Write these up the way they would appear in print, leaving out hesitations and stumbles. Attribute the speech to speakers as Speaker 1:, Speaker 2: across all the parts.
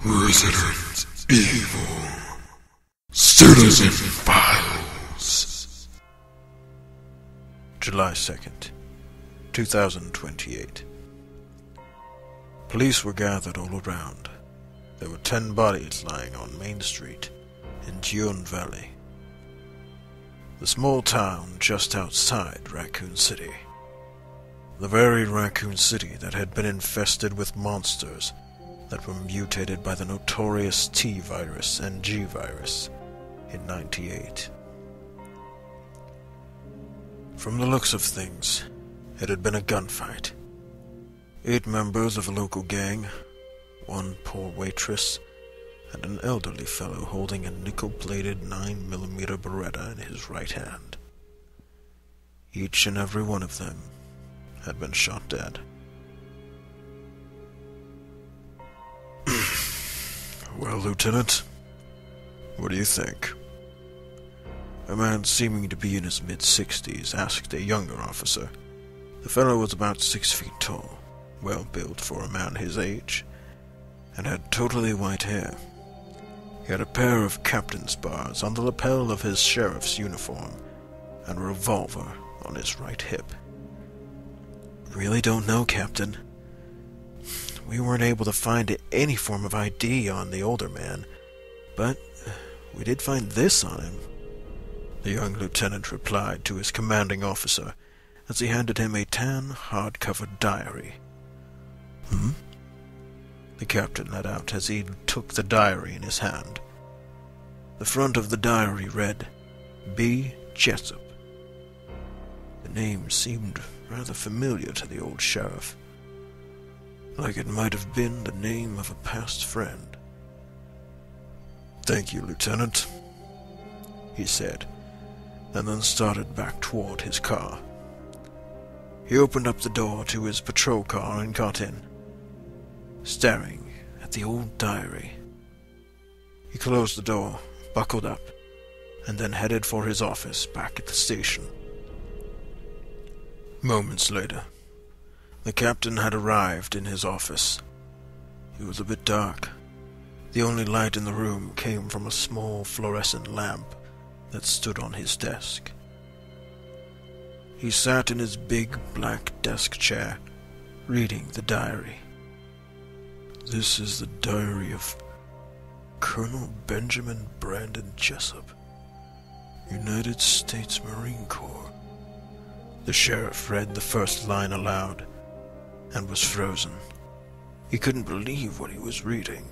Speaker 1: Resident Evil Citizen Files.
Speaker 2: July 2nd, 2028. Police were gathered all around. There were 10 bodies lying on Main Street in Jion Valley, the small town just outside Raccoon City. The very Raccoon City that had been infested with monsters that were mutated by the notorious T-virus and G-virus in '98. From the looks of things, it had been a gunfight. 8 members of a local gang, 1 poor waitress, and an elderly fellow holding a nickel-plated 9mm Beretta in his right hand. Each and every one of them had been shot dead. Well, Lieutenant, what do you think? A man seeming to be in his mid-60s asked a younger officer. The fellow was about 6 feet tall, well built for a man his age, and had totally white hair. He had a pair of captain's bars on the lapel of his sheriff's uniform, and a revolver on his right hip. Really don't know, Captain. We weren't able to find any form of ID on the older man, but we did find this on him, the young lieutenant replied to his commanding officer as he handed him a tan, hard-covered diary. The captain let out as he took the diary in his hand. The front of the diary read, B. Jessup. The name seemed rather familiar to the old sheriff, like it might have been the name of a past friend. "Thank you, Lieutenant," he said, and then started back toward his car. He opened up the door to his patrol car and got in, staring at the old diary. He closed the door, buckled up, and then headed for his office back at the station. Moments later, the captain had arrived in his office. It was a bit dark. The only light in the room came from a small fluorescent lamp that stood on his desk. He sat in his big black desk chair, reading the diary. This is the diary of Colonel Benjamin Brandon Jessup, United States Marine Corps. The sheriff read the first line aloud and was frozen. He couldn't believe what he was reading,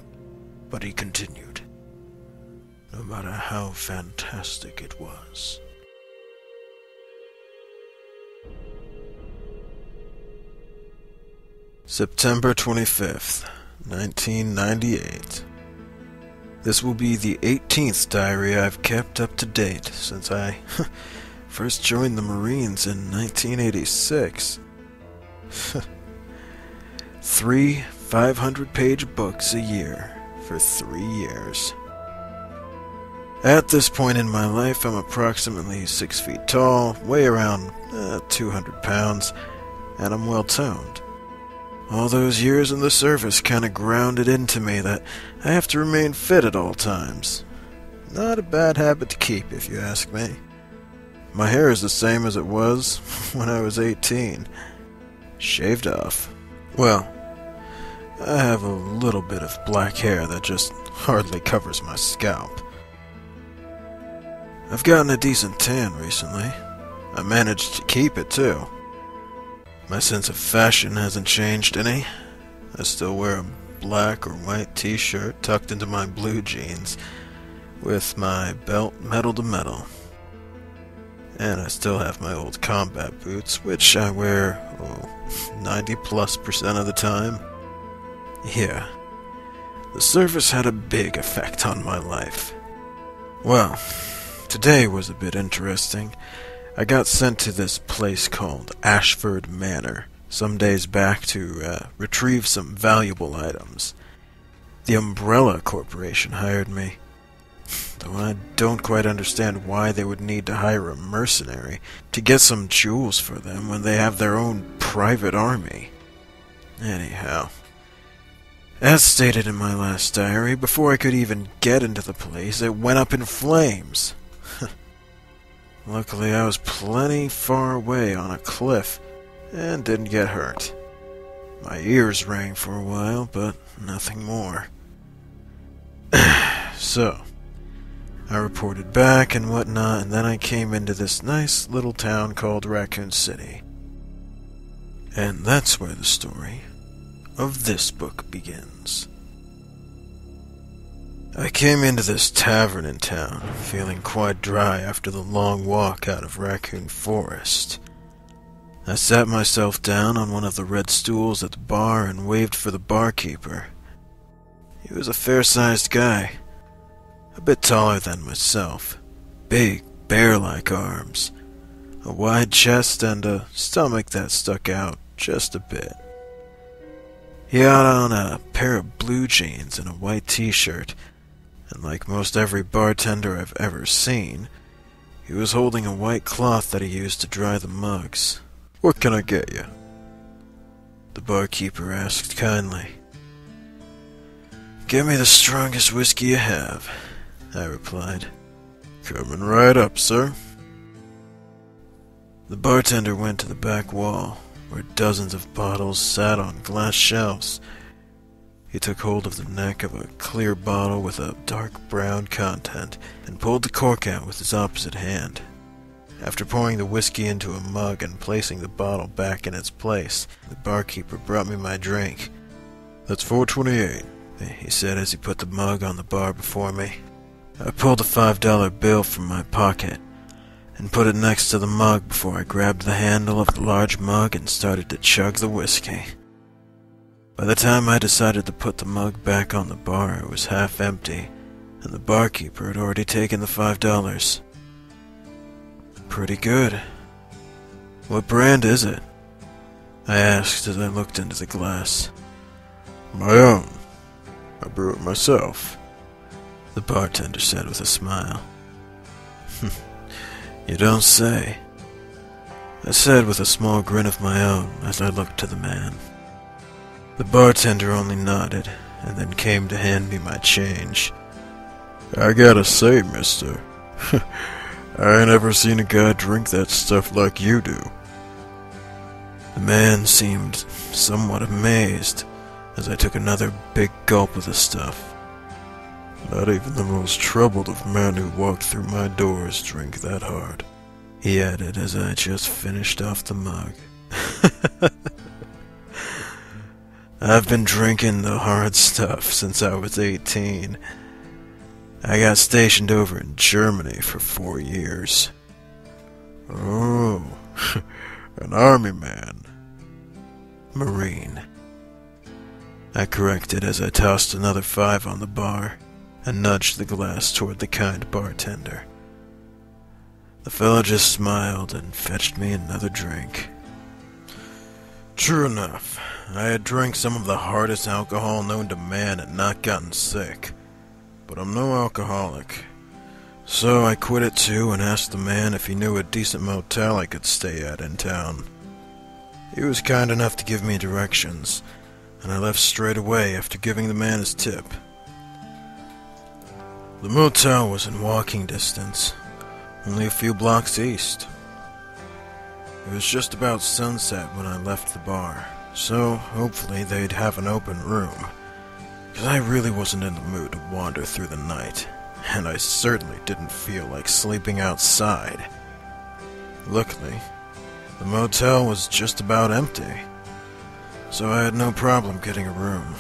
Speaker 2: but he continued, no matter how fantastic it was. September 25th, 1998. This will be the 18th diary I've kept up to date since I first joined the Marines in 1986. 3 500-page books a year for 3 years. At this point in my life, I'm approximately 6 feet tall, weigh around 200 pounds, and I'm well-toned. All those years in the service kind of grounded into me that I have to remain fit at all times. Not a bad habit to keep, if you ask me. My hair is the same as it was when I was 18. Shaved off. Well, I have a little bit of black hair that just hardly covers my scalp. I've gotten a decent tan recently. I managed to keep it, too. My sense of fashion hasn't changed any. I still wear a black or white t-shirt tucked into my blue jeans, with my belt metal to metal. And I still have my old combat boots, which I wear 90+% of the time. Yeah, the service had a big effect on my life. Well, today was a bit interesting. I got sent to this place called Ashford Manor some days back to retrieve some valuable items. The Umbrella Corporation hired me, though I don't quite understand why they would need to hire a mercenary to get some jewels for them when they have their own private army. Anyhow, As stated in my last diary, before I could even get into the place, it went up in flames. Luckily, I was plenty far away on a cliff and didn't get hurt. My ears rang for a while, but nothing more. So, I reported back and whatnot, and then I came into this nice little town called Raccoon City. And that's where the story of this book begins. I came into this tavern in town, feeling quite dry after the long walk out of Raccoon Forest. I sat myself down on one of the red stools at the bar and waved for the barkeeper. He was a fair-sized guy, a bit taller than myself, big, bear-like arms, a wide chest, and a stomach that stuck out just a bit. He had on a pair of blue jeans and a white t-shirt, and like most every bartender I've ever seen, he was holding a white cloth that he used to dry the mugs. "What can I get you?" the barkeeper asked kindly. "Give me the strongest whiskey you have," I replied. "Coming right up, sir." The bartender went to the back wall, where dozens of bottles sat on glass shelves. He took hold of the neck of a clear bottle with a dark brown content and pulled the cork out with his opposite hand. After pouring the whiskey into a mug and placing the bottle back in its place, the barkeeper brought me my drink. "That's $4.28, he said as he put the mug on the bar before me. I pulled a $5 bill from my pocket and put it next to the mug before I grabbed the handle of the large mug and started to chug the whiskey. By the time I decided to put the mug back on the bar, it was half empty, and the barkeeper had already taken the $5. "Pretty good. What brand is it?" I asked as I looked into the glass. "My own. I brew it myself," the bartender said with a smile. "You don't say," I said with a small grin of my own as I looked to the man. The bartender only nodded, and then came to hand me my change. "I gotta say, mister, I ain't ever seen a guy drink that stuff like you do." The man seemed somewhat amazed as I took another big gulp of the stuff. "Not even the most troubled of men who walked through my doors drink that hard," he added as I just finished off the mug. "I've been drinking the hard stuff since I was 18. I got stationed over in Germany for 4 years. "Oh, an army man." "Marine," I corrected as I tossed another $5 on the bar and nudged the glass toward the kind bartender. The fellow just smiled and fetched me another drink. True enough, I had drank some of the hardest alcohol known to man and not gotten sick, but I'm no alcoholic. So I quit it too and asked the man if he knew a decent motel I could stay at in town. He was kind enough to give me directions, and I left straight away after giving the man his tip. The motel was in walking distance, only a few blocks east. It was just about sunset when I left the bar, so hopefully they'd have an open room, because I really wasn't in the mood to wander through the night, and I certainly didn't feel like sleeping outside. Luckily, the motel was just about empty, so I had no problem getting a room.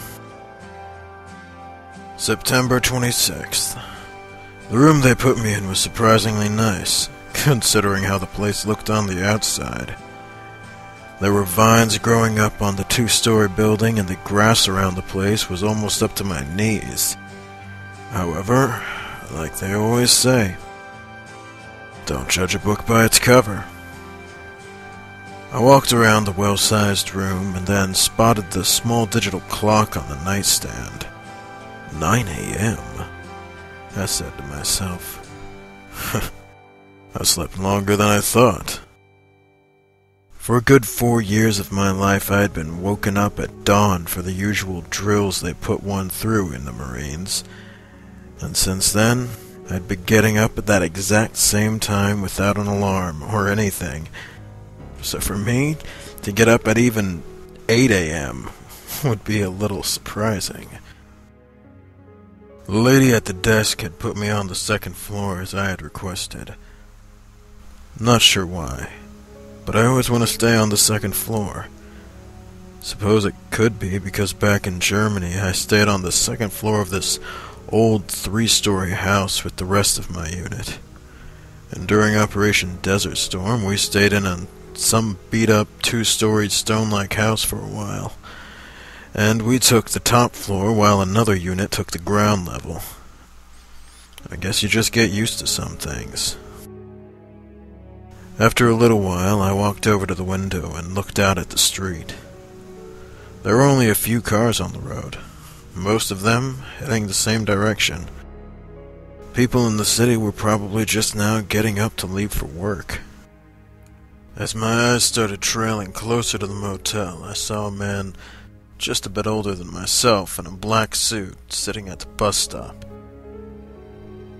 Speaker 2: September 26th. The room they put me in was surprisingly nice, considering how the place looked on the outside. There were vines growing up on the 2-story building, and the grass around the place was almost up to my knees. However, like they always say, don't judge a book by its cover. I walked around the well-sized room and then spotted the small digital clock on the nightstand. 9 a.m., I said to myself. I slept longer than I thought. For a good 4 years of my life, I had been woken up at dawn for the usual drills they put one through in the Marines. And since then, I'd been getting up at that exact same time without an alarm or anything. So for me, to get up at even 8 a.m. would be a little surprising. The lady at the desk had put me on the second floor as I had requested. Not sure why, but I always want to stay on the second floor. Suppose it could be because back in Germany I stayed on the second floor of this old 3-story house with the rest of my unit. And during Operation Desert Storm, we stayed in some beat-up 2-storied stone-like house for a while. And we took the top floor while another unit took the ground level. I guess you just get used to some things. After a little while, I walked over to the window and looked out at the street. There were only a few cars on the road, most of them heading the same direction. People in the city were probably just now getting up to leave for work. As my eyes started trailing closer to the motel, I saw a man just a bit older than myself in a black suit sitting at the bus stop.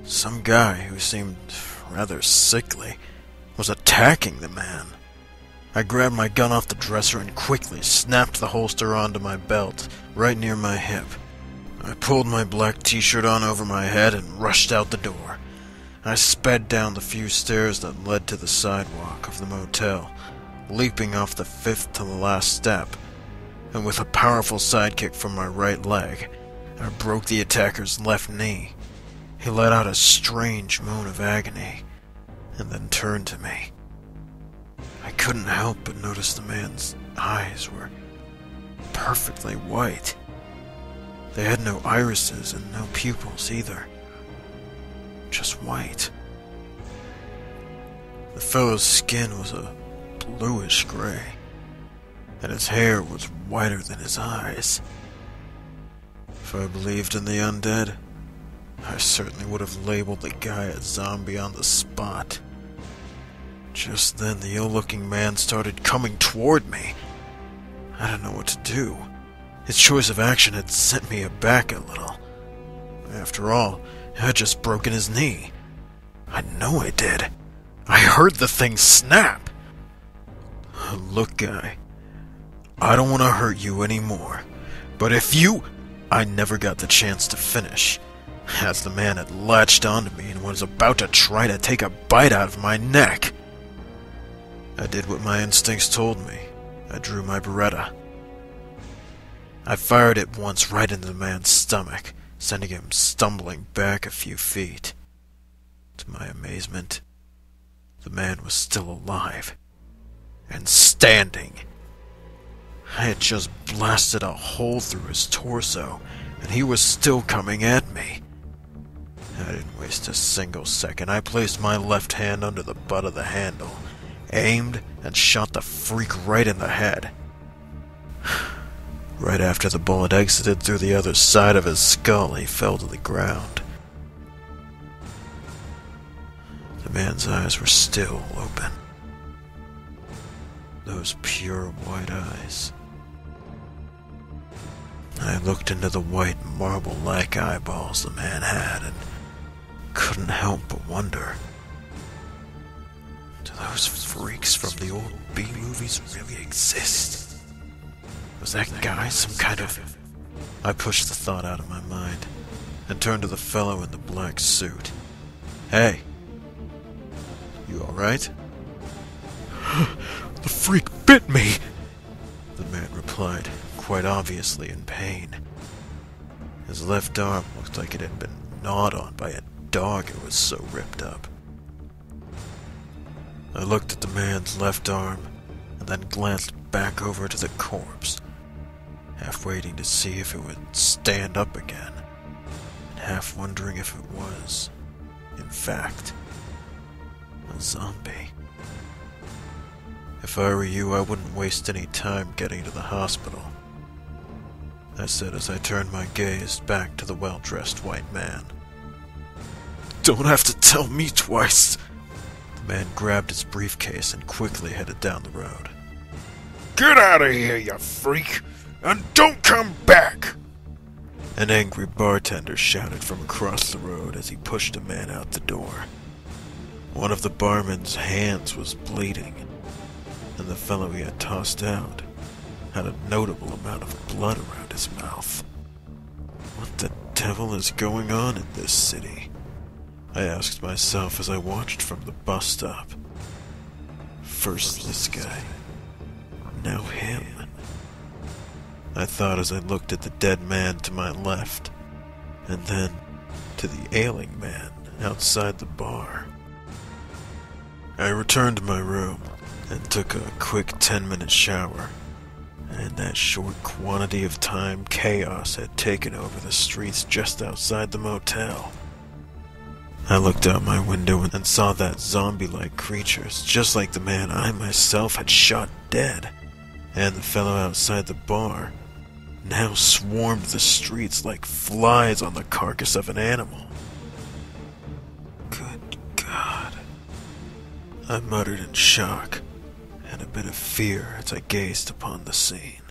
Speaker 2: Some guy who seemed rather sickly was attacking the man. I grabbed my gun off the dresser and quickly snapped the holster onto my belt, right near my hip. I pulled my black t-shirt on over my head and rushed out the door. I sped down the few stairs that led to the sidewalk of the motel, leaping off the 5th to the last step, and with a powerful sidekick from my right leg, I broke the attacker's left knee. He let out a strange moan of agony, and then turned to me. I couldn't help but notice the man's eyes were perfectly white. They had no irises and no pupils either. Just white. The fellow's skin was a bluish gray, and his hair was whiter than his eyes. If I believed in the undead, I certainly would have labeled the guy a zombie on the spot. Just then, the ill-looking man started coming toward me. I didn't know what to do. His choice of action had sent me aback a little. After all, I had just broken his knee. I know I did. I heard the thing snap. Look, guy, I don't want to hurt you anymore, but if you... I never got the chance to finish, as the man had latched onto me and was about to try to take a bite out of my neck. I did what my instincts told me. I drew my Beretta. I fired it once right into the man's stomach, sending him stumbling back a few feet. To my amazement, the man was still alive and standing. I had just blasted a hole through his torso, and he was still coming at me. I didn't waste a single second. I placed my left hand under the butt of the handle, aimed, and shot the freak right in the head. Right after the bullet exited through the other side of his skull, he fell to the ground. The man's eyes were still open. Those pure white eyes. I looked into the white marble-like eyeballs the man had and couldn't help but wonder. Do those freaks from the old B-movies really exist? Was that guy some kind of... I pushed the thought out of my mind and turned to the fellow in the black suit. Hey, you alright? The freak bit me, the man replied, quite obviously in pain. His left arm looked like it had been gnawed on by a dog, it was so ripped up. I looked at the man's left arm and then glanced back over to the corpse, half waiting to see if it would stand up again, and half wondering if it was, in fact, a zombie. If I were you, I wouldn't waste any time getting to the hospital, I said as I turned my gaze back to the well-dressed white man. Don't have to tell me twice. The man grabbed his briefcase and quickly headed down the road.
Speaker 1: Get out of here, you freak, and don't come back!
Speaker 2: An angry bartender shouted from across the road as he pushed a man out the door. One of the barman's hands was bleeding, and the fellow he had tossed out had a notable amount of blood around his mouth. What the devil is going on in this city? I asked myself as I watched from the bus stop. First this guy, now him. I thought as I looked at the dead man to my left, and then to the ailing man outside the bar. I returned to my room and took a quick 10-minute shower, and in that short quantity of time, chaos had taken over the streets just outside the motel. I looked out my window and saw that zombie-like creatures, just like the man I myself had shot dead, and the fellow outside the bar, now swarmed the streets like flies on the carcass of an animal. Good God. I muttered in shock and a bit of fear as I gazed upon the scene.